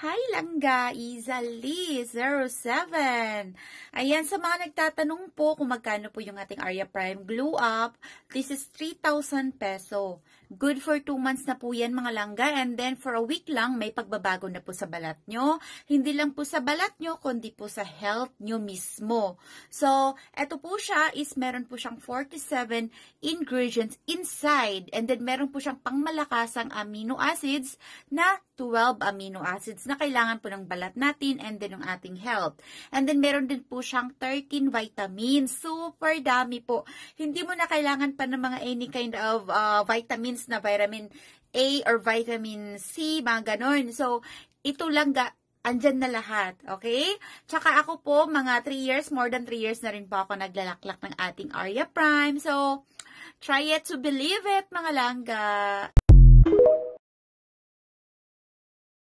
Hi Langga, Izali07. Ayan, sa mga nagtatanong po kung magkano po yung ating Arya Prime Glue Up, this is 3,000 peso. Good for 2 months na po yan mga langga, and then for a week lang may pagbabago na po sa balat nyo. Hindi lang po sa balat nyo, kundi po sa health nyo mismo. So, eto po siya is meron po siyang 47 ingredients inside, and then meron po siyang pangmalakasang amino acids na 12 amino acids na kailangan po ng balat natin and then ng ating health. And then meron din po siyang 13 vitamins. Super dami po. Hindi mo na kailangan pa ng mga any kind of vitamins na vitamin A or vitamin C, mga ganon. So, ito lang andyan na lahat, okay? Tsaka ako po, mga 3 years, more than 3 years na rin po ako naglalaklak ng ating Arya Prime. So, try it to believe it, mga langga.